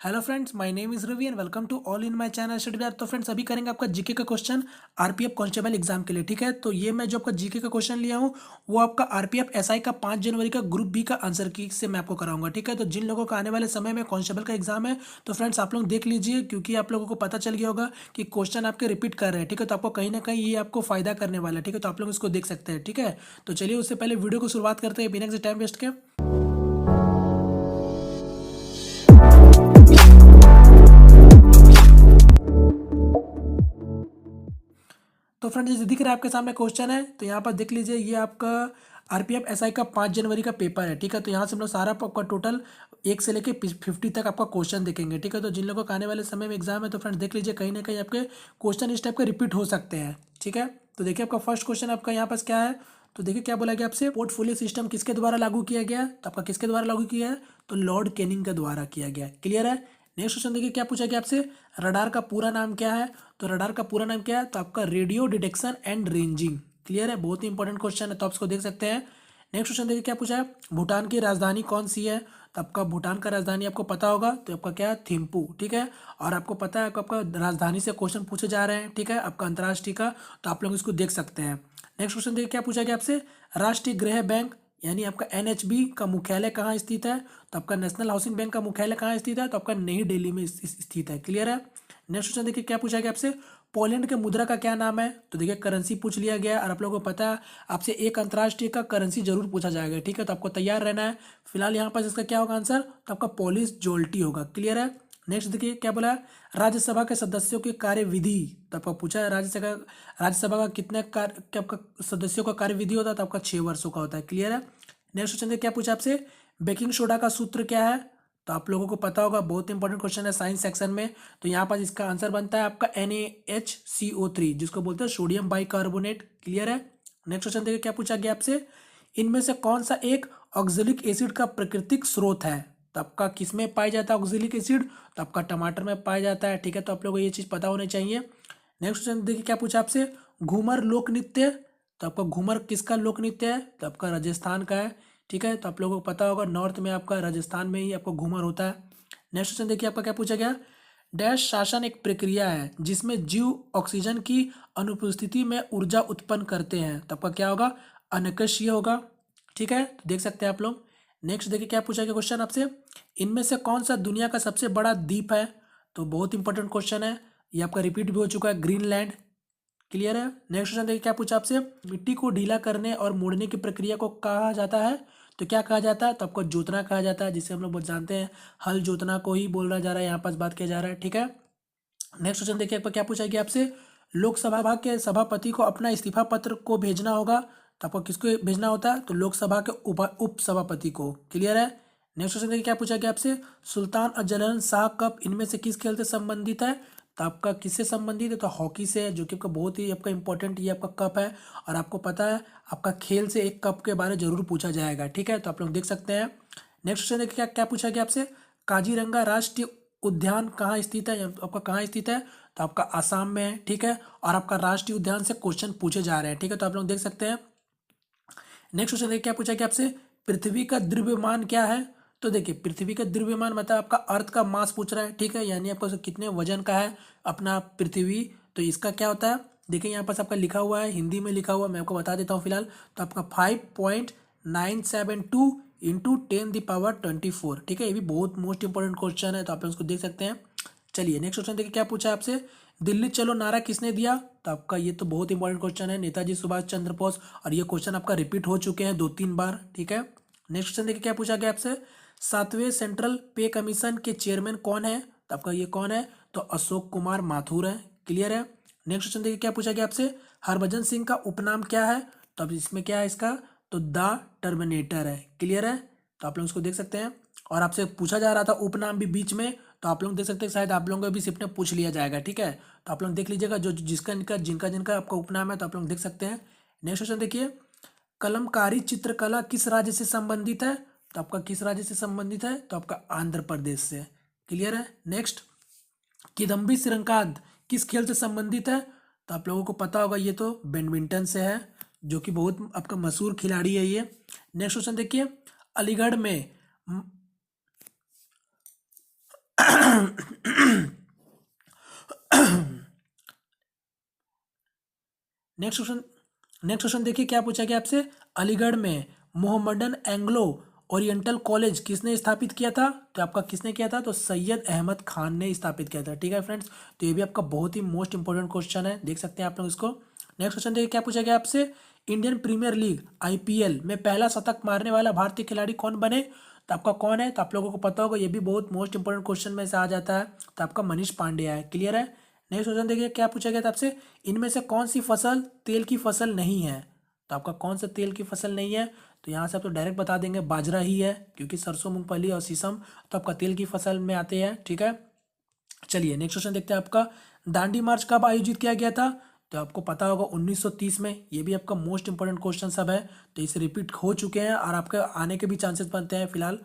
Hello friends, my name is Ravi and welcome to all in my channel study Bihar. तो friends, अभी करेंगे आपका GK का क्वेश्चन आरपीएफ कांस्टेबल एग्जाम के लिए। ठीक है, तो ये मैं जो आपका जीके का क्वेश्चन लिया हूँ वो आपका आरपीएफ एसआई का 5 जनवरी का ग्रुप बी का आंसर की से मैं आपको कराऊंगा। ठीक है, तो जिन लोगों का आने वाले समय में कांस्टेबल का एग्जाम है तो फ्रेंड्स आप लोग देख लीजिए, क्योंकि आप लोगों को पता चल गया होगा कि क्वेश्चन आपके रिपीट कर रहे हैं। ठीक है, तो आपको कहीं ना कहीं ये आपको फायदा करने वाला है। ठीक है, तो आप लोग इसको देख सकते हैं। ठीक है, तो चलिए उससे पहले वीडियो को शुरुआत करते हैं बिना किसी टाइम वेस्ट के। तो फ्रेंड्स, जैसे दिख रहा है आपके सामने क्वेश्चन है, तो यहाँ पर देख लीजिए, ये आपका आरपीएफ एसआई का 5 जनवरी का पेपर है। ठीक है, तो यहाँ से हम लोग सारा आपका टोटल 1 से लेके 50 तक आपका क्वेश्चन देखेंगे। ठीक है, तो जिन लोगों को आने वाले समय में एग्जाम है तो फ्रेंड्स देख लीजिए, कहीं ना कहीं आपके क्वेश्चन इस टाइप के रिपीट हो सकते हैं। ठीक है, तो देखिए आपका फर्स्ट क्वेश्चन आपका यहाँ पास क्या है। तो देखिए क्या बोला गया आपसे, पोर्टफोलियो सिस्टम किसके द्वारा लागू किया गया है? तो आपका किसके द्वारा लागू किया है? तो लॉर्ड कैनिंग के द्वारा किया गया। क्लियर है। नेक्स्ट क्वेश्चन देखिए क्या पूछा गया आपसे, रडार का पूरा नाम क्या है? तो रडार का पूरा नाम क्या है? तो आपका radio detection and ranging. Clear है, बहुत ही इंपॉर्टेंट क्वेश्चन है, तो आप इसको देख सकते हैं। नेक्स्ट क्वेश्चन देखिए क्या पूछा है, भूटान की राजधानी कौन सी है? तो आपका भूटान का राजधानी आपको पता होगा, तो आपका क्या है? थिम्पू। ठीक है, और आपको पता है आपका राजधानी से क्वेश्चन पूछे जा रहे हैं। ठीक है, आपका अंतर्राष्ट्रीय का, तो आप लोग इसको देख सकते हैं। नेक्स्ट क्वेश्चन देखिए क्या पूछा गया आपसे, राष्ट्रीय गृह बैंक यानी आपका एनएचबी का मुख्यालय कहाँ स्थित है? तो आपका नेशनल हाउसिंग बैंक का मुख्यालय कहाँ स्थित है? तो आपका नई दिल्ली में स्थित है। क्लियर है। नेक्स्ट क्वेश्चन देखिए क्या पूछा गया आपसे, पोलैंड के मुद्रा का क्या नाम है? तो देखिए करेंसी पूछ लिया गया, और आप लोगों को पता है आपसे एक अंतर्राष्ट्रीय का करेंसी जरूर पूछा जाएगा। ठीक है, तो आपको तैयार रहना है। फिलहाल यहाँ पर इसका क्या होगा आंसर? तो आपका पोलिश जोल्टी होगा। क्लियर है। नेक्स्ट देखिए क्या बोला है, राज्यसभा के सदस्यों की कार्यविधि। तो आपका पूछा है राज्यसभा का कितने कार्य क्या आपका सदस्यों का कार्यविधि होता है? तो आपका 6 वर्षों का होता है। क्लियर है। नेक्स्ट क्वेश्चन देखिए क्या पूछा आपसे, बेकिंग सोडा का सूत्र क्या है? तो आप लोगों को पता होगा, बहुत इंपॉर्टेंट क्वेश्चन है साइंस सेक्शन में। तो यहाँ पर इसका आंसर बनता है आपका NaHCO3, जिसको बोलते हैं सोडियम बाइकार्बोनेट। क्लियर है। नेक्स्ट क्वेश्चन देखिए क्या पूछा गया आपसे, इनमें से कौन सा एक ऑक्जेलिक एसिड का प्राकृतिक स्रोत है? तो आपका किस में पाया जाता है ऑक्जेलिक एसिड? तो आपका टमाटर में पाया जाता है। ठीक है, तो आप लोगों को ये चीज़ पता होनी चाहिए। नेक्स्ट क्वेश्चन देखिए क्या पूछा आपसे, घूमर लोक नृत्य। तो आपका घूमर किसका लोक नृत्य है? तो आपका राजस्थान का है। ठीक है, तो आप लोगों को पता होगा, नॉर्थ में आपका राजस्थान में ही आपको घूमर होता है। नेक्स्ट क्वेश्चन देखिए आपका क्या पूछा गया, डैश शासन एक प्रक्रिया है जिसमें जीव ऑक्सीजन की अनुपस्थिति में ऊर्जा उत्पन्न करते हैं। तो आपका क्या होगा? अनकशीय होगा। ठीक है, तो देख सकते हैं आप लोग। नेक्स्ट देखिए क्या पूछा गया क्वेश्चन आपसे, इनमें से कौन सा दुनिया का सबसे बड़ा द्वीप है? तो बहुत इंपॉर्टेंट क्वेश्चन है, ये आपका रिपीट भी हो चुका है, ग्रीनलैंड। क्लियर है। नेक्स्ट क्वेश्चन देखिए क्या पूछा आपसे, मिट्टी को ढीला करने और मोड़ने की प्रक्रिया को कहा जाता है? तो क्या कहा जाता है? तो आपको जोतना कहा जाता है, जिसे हम लोग बहुत जानते हैं, हल जोतना को ही बोला जा रहा है, यहाँ पास बात किया जा रहा है। ठीक है। नेक्स्ट क्वेश्चन देखिए आपको क्या पूछा गया आपसे, लोकसभा के सभापति को अपना इस्तीफा पत्र को भेजना होगा। तो आपको किसको भेजना होता है? तो लोकसभा के उप सभापति को। क्लियर है। नेक्स्ट क्वेश्चन देखिए क्या पूछा गया आपसे, सुल्तान अजलन शाह कप इनमें से किस खेल से संबंधित है? तो आपका किससे संबंधित है? तो हॉकी से, जो कि आपका बहुत ही आपका इंपॉर्टेंट ये आपका कप है, और आपको पता है आपका खेल से एक कप के बारे में जरूर पूछा जाएगा। ठीक है, तो आप लोग देख सकते हैं। नेक्स्ट क्वेश्चन देखिए क्या क्या पूछा गया आपसे, काजीरंगा राष्ट्रीय उद्यान कहाँ स्थित है? आपका कहाँ स्थित है? तो आपका आसाम में है। ठीक है, और आपका राष्ट्रीय उद्यान से क्वेश्चन पूछे जा रहे हैं। ठीक है, तो आप लोग देख सकते हैं। नेक्स्ट क्वेश्चन देखिए क्या पूछा गया आपसे, पृथ्वी का द्रव्यमान क्या है? तो देखिए पृथ्वी का द्रव्यमान मतलब आपका अर्थ का मास पूछ रहा है। ठीक है, यानी आपका कितने वजन का है अपना पृथ्वी। तो इसका क्या होता है, देखिए यहाँ पास आपका लिखा हुआ है, हिंदी में लिखा हुआ है, मैं आपको बता देता हूँ फिलहाल। तो आपका 5.972 इंटू 10 की पावर 24। ठीक है, ये भी बहुत मोस्ट इंपॉर्टेंट क्वेश्चन है, तो आप लोग उसको देख सकते हैं। चलिए नेक्स्ट क्वेश्चन देखिए क्या पूछा है आपसे, दिल्ली चलो नारा किसने दिया? तो आपका ये तो बहुत इंपॉर्टेंट क्वेश्चन है, नेताजी सुभाष चंद्र बोस, और ये क्वेश्चन आपका रिपीट हो चुके हैं 2-3 बार। ठीक है। नेक्स्ट क्वेश्चन देखिए क्या पूछा गया आपसे, 7वें सेंट्रल पे कमीशन के चेयरमैन कौन है? तो आपका ये कौन है? तो अशोक कुमार माथुर है। क्लियर है। नेक्स्ट क्वेश्चन देखिए क्या पूछा गया आपसे, हरभजन सिंह का उपनाम क्या है? तो अब इसमें क्या है इसका? तो द टर्मिनेटर है। क्लियर है, तो आप लोग इसको देख सकते हैं। और आपसे पूछा जा रहा था उपनाम भी बीच में, तो आप लोग देख सकते हैं, शायद आप लोगों को भी शिफ्ट में पूछ लिया जाएगा। ठीक है, तो आप लोग देख लीजिएगा, जो जिसका इनका जिनका जिनका आपका उपनाम है, तो आप लोग देख सकते हैं। नेक्स्ट क्वेश्चन देखिए, कलमकारी चित्रकला किस राज्य से संबंधित है? तो आपका किस राज्य से संबंधित है? तो आपका आंध्र प्रदेश से। क्लियर है। नेक्स्ट, किदम्बी श्रीकांत किस खेल से संबंधित है? तो आप लोगों को पता होगा, ये तो बैडमिंटन से है, जो कि बहुत आपका मशहूर खिलाड़ी है ये। नेक्स्ट क्वेश्चन देखिए, अलीगढ़ में नेक्स्ट क्वेश्चन देखिए क्या पूछा गया आपसे। अलीगढ़ में मोहम्मडन एंग्लो ओरिएंटल कॉलेज किसने स्थापित किया था? तो आपका किसने किया था? तो सैयद अहमद खान ने स्थापित किया था। ठीक है फ्रेंड्स, तो ये भी आपका बहुत ही मोस्ट इंपॉर्टेंट क्वेश्चन है, देख सकते हैं आप लोग इसको। नेक्स्ट क्वेश्चन देखिए क्या पूछा गया आपसे। इंडियन प्रीमियर लीग आईपीएल में पहला शतक मारने वाला भारतीय खिलाड़ी कौन बने? तो आपका कौन है? तो आप लोगों को पता होगा, ये भी बहुत मोस्ट इंपॉर्टेंट क्वेश्चन में से आ जाता है। तो आपका मनीष पांड्या है। क्लियर है। नेक्स्ट क्वेश्चन देखिए क्या पूछा गया था आपसे। इनमें से कौन सी फसल तेल की फसल नहीं है? तो आपका कौन सा तेल की फसल नहीं है? तो यहाँ से आप तो डायरेक्ट बता देंगे बाजरा ही है, क्योंकि सरसों, मूंगफली और शीशम तो आपका तेल की फसल में आते हैं। ठीक है, चलिए नेक्स्ट क्वेश्चन देखते हैं आपका। दांडी मार्च कब आयोजित किया गया था? तो आपको पता होगा 1930 में। ये भी आपका मोस्ट इंपॉर्टेंट क्वेश्चन सब है, तो इसे रिपीट हो चुके हैं और आपके आने के भी चांसेस बनते हैं फिलहाल।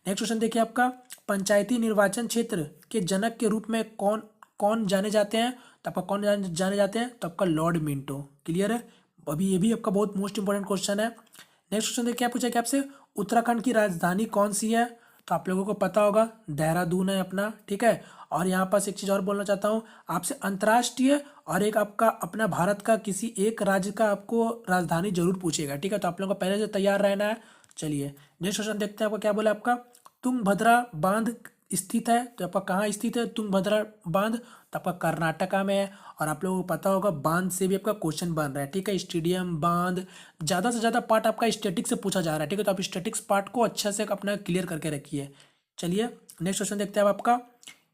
नेक्स्ट क्वेश्चन देखिए आपका। पंचायती निर्वाचन क्षेत्र के जनक के रूप में कौन कौन जाने जाते हैं? तो आपका कौन जाने जाते हैं? तो आपका लॉर्ड मिंटो। क्लियर है। अभी ये भी आपका बहुत मोस्ट इंपॉर्टेंट क्वेश्चन है। नेक्स्ट क्वेश्चन देखिए क्या पूछा गया आपसे। उत्तराखंड की राजधानी कौन सी है? तो आप लोगों को पता होगा देहरादून है अपना। ठीक है, और यहाँ पास एक चीज़ और बोलना चाहता हूँ आपसे। अंतर्राष्ट्रीय और एक आपका अपना भारत का किसी एक राज्य का आपको राजधानी जरूर पूछेगा। ठीक है, तो आप लोगों को पहले से तैयार रहना है। चलिए नेक्स्ट क्वेश्चन देखते हैं आपको क्या बोला आपका। तुंगभद्रा बांध स्थित है? तो आपका कहाँ स्थित है तुंगभद्रा बांध? तो आपका कर्नाटका में है। और आप लोगों को पता होगा बांध से भी आपका क्वेश्चन बन रहा है। ठीक है, स्टेडियम, बांध, ज़्यादा से ज़्यादा पार्ट आपका स्टैटिक से पूछा जा रहा है। ठीक है, तो आप स्टैटिक्स पार्ट को अच्छे से अपना क्लियर करके रखिए। चलिए नेक्स्ट क्वेश्चन देखते हैं अब आपका।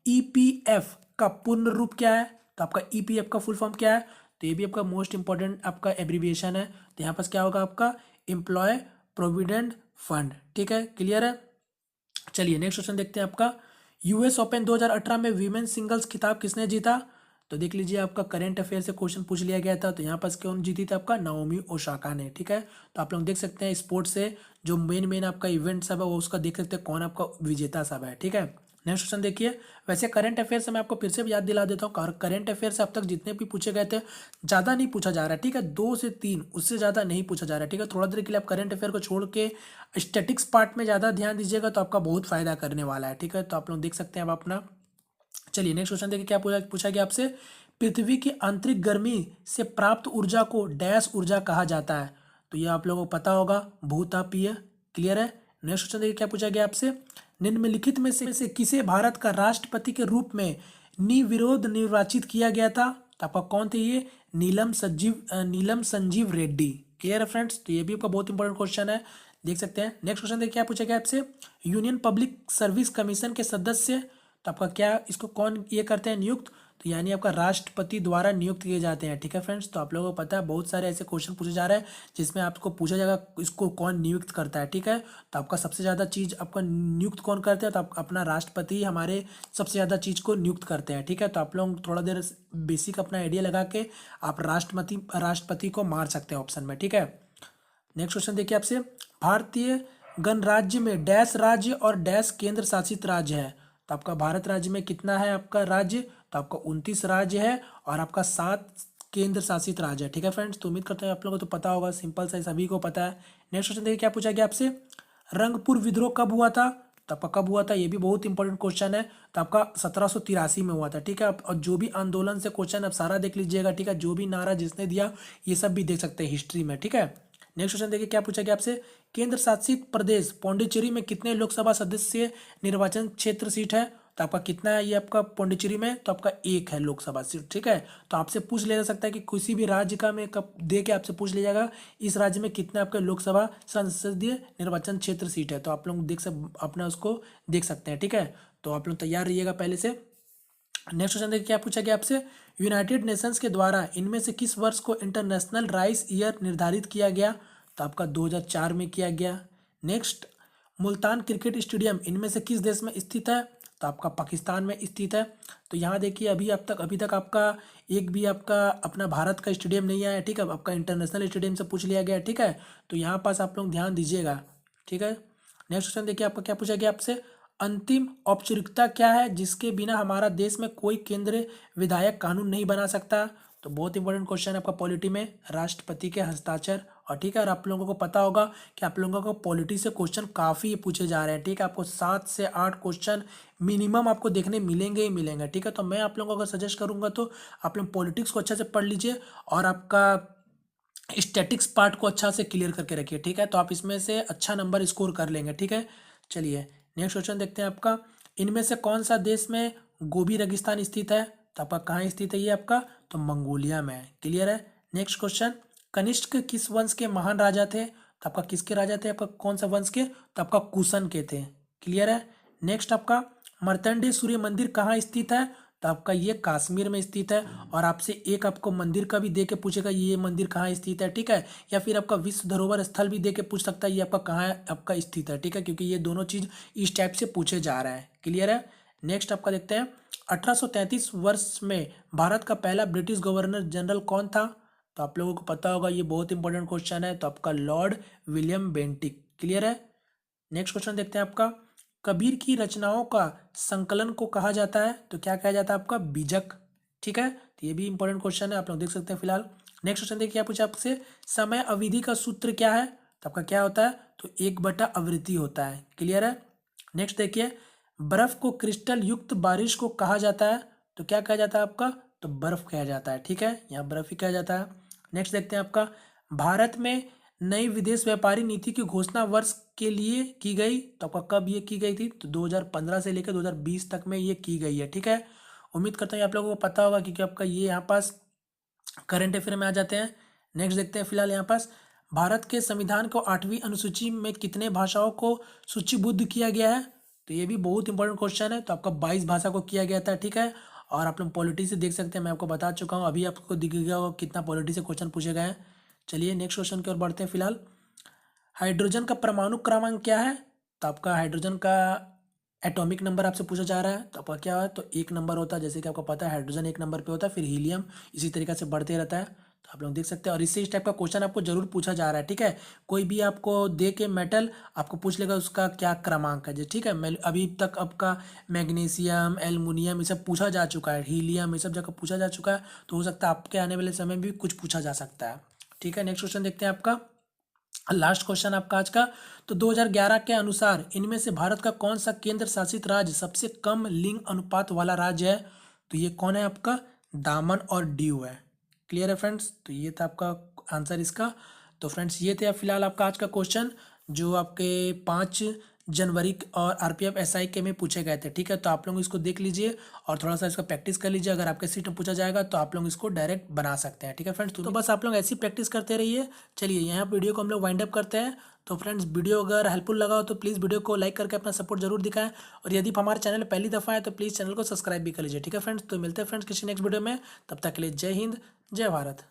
ईपीएफ का पूर्ण रूप क्या है? तो आपका ईपीएफ का फुल फॉर्म क्या है? तो ये भी आपका मोस्ट इंपॉर्टेंट आपका एब्रीविएशन है। तो यहाँ पास क्या होगा आपका एम्प्लॉय प्रोविडेंट फंड। ठीक है, क्लियर है। चलिए नेक्स्ट क्वेश्चन देखते हैं आपका। यूएस ओपन 2018 में वीमेन सिंगल्स खिताब किसने जीता? तो देख लीजिए आपका करंट अफेयर से क्वेश्चन पूछ लिया गया था। तो यहाँ पास कौन जीती थी? आपका नाओमी ओसाका ने। ठीक है, तो आप लोग देख सकते हैं स्पोर्ट्स से जो मेन मेन आपका इवेंट सब है वो उसका देख सकते हैं कौन आपका विजेता सब है। ठीक है, नेक्स्ट क्वेश्चन देखिए। वैसे करंट अफेयर से मैं आपको फिर से भी याद दिला देता हूँ, करंट अफेयर से अब तक जितने भी पूछे गए थे ज़्यादा नहीं पूछा जा रहा है। ठीक है, 2 से 3, उससे ज़्यादा नहीं पूछा जा रहा है। ठीक है, थोड़ा देर के लिए आप करंट अफेयर को छोड़ के स्टैटिक्स पार्ट में ज़्यादा ध्यान दीजिएगा, तो आपका बहुत फायदा करने वाला है। ठीक है, तो आप लोग देख सकते हैं अब अपना। चलिए नेक्स्ट क्वेश्चन देखिए क्या पूछा गया आपसे। पृथ्वी की आंतरिक गर्मी से प्राप्त ऊर्जा को डैश ऊर्जा कहा जाता है? तो ये आप लोगों को पता होगा भूतापीय। क्लियर है। नेक्स्ट क्वेश्चन देखिए क्या पूछा गया आपसे। निम्नलिखित में से किसे भारत का राष्ट्रपति के रूप में निर्विरोध निर्वाचित किया गया था? तो आपका कौन थे ये? नीलम संजीव रेड्डी। क्लियर है फ्रेंड्स, तो ये भी आपका बहुत इंपॉर्टेंट क्वेश्चन है, देख सकते हैं। नेक्स्ट क्वेश्चन देखिए क्या पूछा गया आपसे। यूनियन पब्लिक सर्विस कमीशन के सदस्य, तो आपका क्या इसको कौन ये करते हैं नियुक्त? तो यानी आपका राष्ट्रपति द्वारा नियुक्त किए जाते हैं। ठीक है फ्रेंड्स, तो आप लोगों को पता है बहुत सारे ऐसे क्वेश्चन पूछे जा रहे हैं जिसमें आपको पूछा जाएगा इसको कौन नियुक्त करता है। ठीक है, तो आपका सबसे ज़्यादा चीज़ आपका नियुक्त कौन करते हैं? तो आप अपना राष्ट्रपति हमारे सबसे ज़्यादा चीज़ को नियुक्त करते हैं। ठीक है, तो आप लोग थोड़ा देर बेसिक अपना आइडिया लगा के आप राष्ट्रपति को मार सकते हैं ऑप्शन में। ठीक है, नेक्स्ट क्वेश्चन देखिए आपसे। भारतीय गणराज्य में डैश राज्य और डैश केंद्र शासित राज्य है? तो आपका भारत राज्य में कितना है आपका राज्य? तो आपका 29 राज्य है और आपका 7 केंद्र शासित राज्य है। ठीक है फ्रेंड्स, तो उम्मीद करते हैं आप लोगों को तो पता होगा, सिंपल सा सभी को पता है। नेक्स्ट क्वेश्चन देखिए क्या पूछा गया आपसे। रंगपुर विद्रोह कब हुआ था? तो आपका कब हुआ था? ये भी बहुत इंपॉर्टेंट क्वेश्चन है। तो आपका 1783 में हुआ था। ठीक है, और जो भी आंदोलन से क्वेश्चन आप सारा देख लीजिएगा। ठीक है, जो भी नारा जिसने दिया ये सब भी देख सकते हैं हिस्ट्री में। ठीक है, नेक्स्ट क्वेश्चन देखिए क्या पूछा गया आपसे। केंद्र शासित प्रदेश पौंडीचेरी में कितने लोकसभा सदस्य निर्वाचन क्षेत्र सीट है? तो आपका कितना है ये आपका पौंडीचेरी में? तो आपका 1 है लोकसभा सीट। ठीक है, तो आपसे पूछ लिया जा सकता है कि किसी भी राज्य का में कब दे के आपसे पूछ लिया जाएगा इस राज्य में कितना आपका लोकसभा संसदीय निर्वाचन क्षेत्र सीट है। तो आप लोग अपना उसको देख सकते हैं। ठीक है, तो आप लोग तैयार रहिएगा पहले से। नेक्स्ट क्वेश्चन देखिए क्या पूछा गया आपसे। यूनाइटेड नेशंस के द्वारा इनमें से किस वर्ष को इंटरनेशनल राइस ईयर निर्धारित किया गया? तो आपका 2004 में किया गया। नेक्स्ट, मुल्तान क्रिकेट स्टेडियम इनमें से किस देश में स्थित है? तो आपका पाकिस्तान में स्थित है। तो यहाँ देखिए अभी तक आपका एक भी आपका अपना भारत का स्टेडियम नहीं आया है। ठीक है, आपका इंटरनेशनल स्टेडियम से पूछ लिया गया है। ठीक है, तो यहाँ पास आप लोग ध्यान दीजिएगा। ठीक है, नेक्स्ट क्वेश्चन देखिए आपका क्या पूछा गया आपसे। अंतिम औपचारिकता क्या है जिसके बिना हमारा देश में कोई केंद्रीय विधायक कानून नहीं बना सकता? तो बहुत इंपॉर्टेंट क्वेश्चन है आपका पॉलिटी में। राष्ट्रपति के हस्ताक्षर और ठीक है, और आप लोगों को पता होगा कि आप लोगों को पॉलिटी से क्वेश्चन काफ़ी पूछे जा रहे हैं। ठीक है, आपको 7 से 8 क्वेश्चन मिनिमम आपको देखने मिलेंगे ही मिलेंगे। ठीक है, तो मैं आप लोगों को सजेस्ट करूंगा तो आप लोग पॉलिटिक्स को अच्छे से पढ़ लीजिए और आपका स्टैटिक्स पार्ट को अच्छा से क्लियर करके रखिए। ठीक है, तो आप इसमें से अच्छा नंबर स्कोर कर लेंगे। ठीक है, चलिए नेक्स्ट क्वेश्चन देखते हैं आपका। इनमें से कौन सा देश में गोबी रेगिस्तान स्थित है? तो आपका कहाँ स्थित है ये आपका? तो मंगोलिया में है। क्लियर है। नेक्स्ट क्वेश्चन, कनिष्क किस वंश के महान राजा थे? तो आपका किसके राजा थे? आपका कौन सा वंश के? तो आपका कुशन के थे। क्लियर है। नेक्स्ट आपका, मार्तंडेय सूर्य मंदिर कहाँ स्थित है? तो आपका ये कश्मीर में स्थित है। और आपसे एक आपको मंदिर का भी दे के पूछेगा ये मंदिर कहाँ स्थित है। ठीक है, या फिर आपका विश्व धरोहर स्थल भी दे के पूछ सकता है ये आपका कहाँ आपका स्थित है। ठीक है, क्योंकि ये दोनों चीज इस टाइप से पूछे जा रहा है। क्लियर है। नेक्स्ट आपका देखते हैं, 1833 वर्ष में भारत का पहला ब्रिटिश गवर्नर जनरल कौन था? तो आप लोगों को पता होगा, ये बहुत इंपॉर्टेंट क्वेश्चन है। तो आपका लॉर्ड विलियम बेंटिक। क्लियर है। नेक्स्ट क्वेश्चन देखते हैं आपका, कबीर की रचनाओं का संकलन को कहा जाता है? तो क्या कहा जाता है? आपका बीजक। ठीक है, तो ये भी इंपॉर्टेंट क्वेश्चन है, आप लोग देख सकते हैं फिलहाल। नेक्स्ट क्वेश्चन देखिए, आप पूछा आपसे, समय अवधि का सूत्र क्या है? तो आपका क्या होता है? तो 1/आवृत्ति होता है। क्लियर है। नेक्स्ट देखिए, बर्फ को क्रिस्टल युक्त बारिश को कहा जाता है? तो क्या कहा जाता है आपका? तो बर्फ कहा जाता है। ठीक है, यहाँ बर्फ ही कहा जाता है। नेक्स्ट देखते हैं आपका, भारत में नई विदेश व्यापारी नीति की घोषणा वर्ष के लिए की गई? तो आपका कब ये की गई थी? तो 2015 से लेकर 2020 तक में ये की गई है। ठीक है, उम्मीद करता हूँ आप लोगों को पता होगा, क्योंकि आपका ये यहाँ पास करंट अफेयर में आ जाते हैं। नेक्स्ट देखते हैं फिलहाल यहाँ पास, भारत के संविधान को 8वीं अनुसूची में कितने भाषाओं को सूचीबद्ध किया गया है? तो ये भी बहुत इंपॉर्टेंट क्वेश्चन है। तो आपका 22 भाषा को किया गया था। ठीक है, और आप लोग पॉलिटी से देख सकते हैं, मैं आपको बता चुका हूँ, अभी आपको दिख गया होगा कितना पॉलिटी से क्वेश्चन पूछे गए हैं। चलिए नेक्स्ट क्वेश्चन की ओर बढ़ते हैं फिलहाल। हाइड्रोजन का परमाणु क्रमांक क्या है? तो आपका हाइड्रोजन का एटॉमिक नंबर आपसे पूछा जा रहा है। तो आपका क्या है? तो 1 नंबर होता है, जैसे कि आपको पता है हाइड्रोजन 1 नंबर पे होता है, फिर हीलियम इसी तरीके से बढ़ते रहता है। तो आप लोग देख सकते हैं, और इससे इस टाइप का क्वेश्चन आपको जरूर पूछा जा रहा है। ठीक है, कोई भी आपको दे के मेटल आपको पूछ लेगा उसका क्या क्रमांक है। ठीक है, अभी तक आपका मैग्नीशियम, एल्युमिनियम ये सब पूछा जा चुका है, हीलियम ये सब जगह पूछा जा चुका है। तो हो सकता है आपके आने वाले समय में भी कुछ पूछा जा सकता है। ठीक है, नेक्स्ट क्वेश्चन देखते हैं आपका, लास्ट क्वेश्चन आपका आज का। तो 2011 के अनुसार इनमें से भारत का कौन सा केंद्र शासित राज्य सबसे कम लिंग अनुपात वाला राज्य है? तो ये कौन है? आपका दामन और दीव है। क्लियर है फ्रेंड्स, तो ये था आपका आंसर इसका। तो फ्रेंड्स ये थे फिलहाल आपका आज का क्वेश्चन, जो आपके 5 जनवरी और आरपीएफ एसआई के में पूछे गए थे। ठीक है, तो आप लोग इसको देख लीजिए और थोड़ा सा इसका प्रैक्टिस कर लीजिए। अगर आपके सीट में पूछा जाएगा तो आप लोग इसको डायरेक्ट बना सकते हैं। ठीक है फ्रेंड्स, तो बस आप लोग ऐसी प्रैक्टिस करते रहिए। चलिए यहाँ वीडियो को हम लोग वाइंड अप करते हैं। तो फ्रेंड्स वीडियो अगर हेल्पफुल लगा हो तो प्लीज़ वीडियो को लाइक करके अपना सपोर्ट जरूर दिखाएं, और यदि हमारे चैनल पहली दफ़ा है तो प्लीज़ चैनल को सब्सक्राइब भी कर लीजिए। ठीक है फ्रेंड्स, तो मिलते हैं फ्रेंड्स किसी नेक्स्ट वीडियो में, तब तक के लिए जय हिंद, जय भारत।